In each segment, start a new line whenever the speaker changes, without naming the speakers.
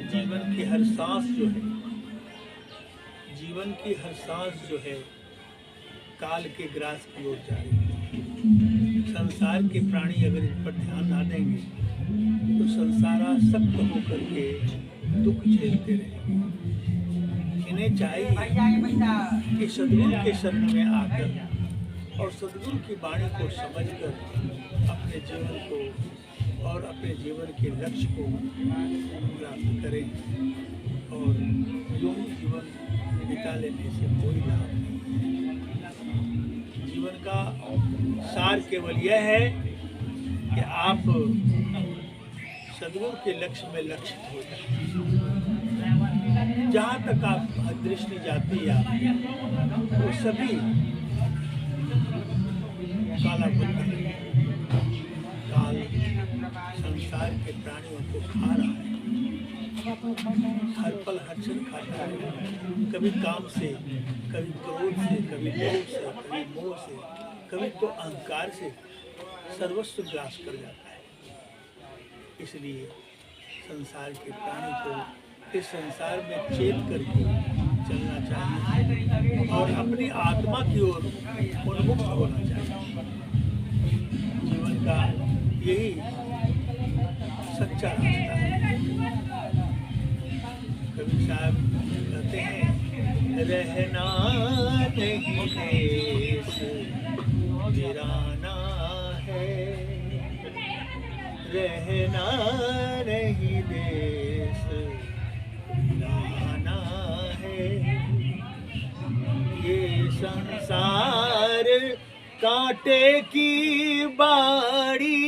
जीवन की हर सांस जो है, जीवन की हर सांस जो है काल के ग्रास की ओर जा रही है। संसार के प्राणी अगर इन पर ध्यान ना देंगे तो संसारासक्त होकर के दुख झेलते रहेंगे। इन्हें चाहिए कि सदगुरु के शरण में आकर और सदगुरु की वाणी को समझकर अपने जीवन को और अपने जीवन के लक्ष्य को प्राप्त करें। और यूं ही जीवन बिता लेने से कोई लाभ नहीं है। जीवन का सार केवल यह है कि आप सदगुरु के लक्ष्य में लक्षित हो जाए। जहाँ तक आप दृष्टि जाती है वो सभी काला बुद्ध है। काल संसार के प्राणियों को खा रहा है, हर पल हर क्षण खाता है। कभी काम से, कभी क्रोध से, कभी लोभ से, कभी मोह से, कभी तो अहंकार से सर्वस्व ग्रास कर जाता है। इसलिए संसार के प्राणी को इस संसार में चेत करके चलना चाहिए और अपनी आत्मा की ओर उन्मुख होना चाहिए। जीवन का यही सच्चा रास्ता है। कबीर साहब कहते हैं, रहना नहीं देश वीराना है, रहना नहीं देश वीराना है। ये संसार कांटे की बाड़ी,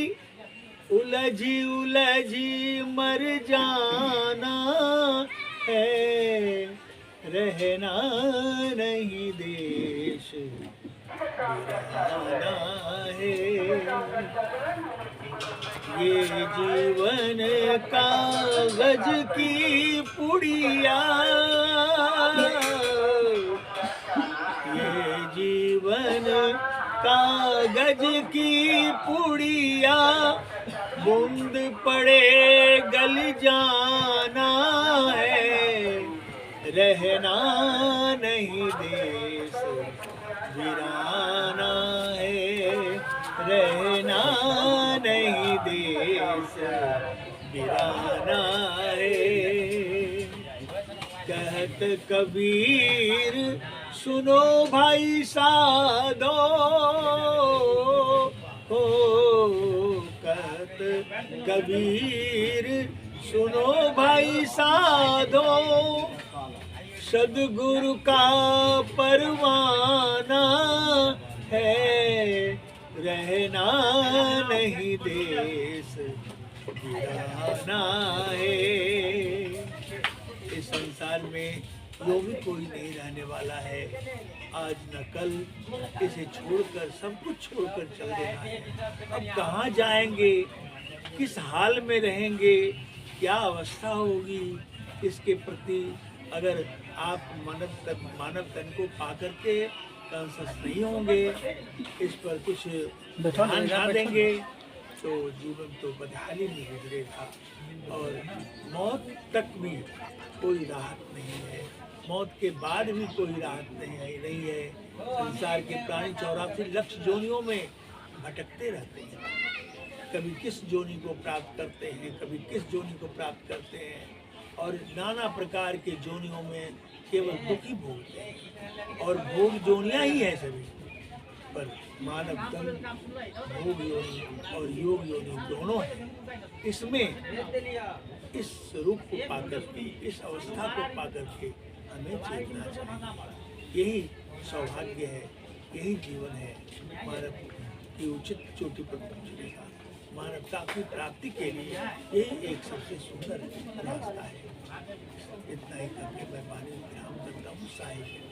उलझी उलझी मर जाना है, रहना नहीं देश वीराना है। ये जीवन कागज की पुड़िया, ये जीवन कागज की पुड़िया, बूंद पड़े गल जाना है, रहना नहीं देश वीराना है, रहना नहीं देश वीराना है। कहत कबीर सुनो भाई साधो, हो कहत कबीर सुनो भाई साधो, सदगुरु का परवाना है, रहना नहीं देश वीराना है। इस संसार में जो भी कोई नहीं रहने वाला है, आज न कल इसे छोड़कर सब कुछ छोड़कर चल देना है। अब कहाँ जाएंगे, किस हाल में रहेंगे, क्या अवस्था होगी, इसके प्रति अगर आप मानव तन को पा करके कॉन्शस नहीं होंगे, इस पर कुछ ध्यान ना देंगे तो जीवन तो बदहाली में गुजरेगा और मौत तक भी कोई राहत नहीं है। मौत के बाद भी कोई राहत नहीं है। संसार के प्राणी 84 लाख जोनियों में भटकते रहते हैं। कभी किस जोनी को प्राप्त करते हैं, कभी किस जोनी को प्राप्त करते हैं और नाना प्रकार के जोनियों में केवल दुख ही भोगते हैं। और भोग जोनियाँ ही है सभी, पर मानव तन भोग योनि और योग योनि दोनों है। इसमें इस रूप को पाकर के, इस अवस्था को पाकर के हमें चेतना चाहिए। यही सौभाग्य है, यही जीवन है मानव की उचित चोटी पर पहुँचने का। मानवता की प्राप्ति के लिए यही एक सबसे सुंदर रास्ता है। इतना ही करके मैं वाणी विराम करता हूँ। साहिब।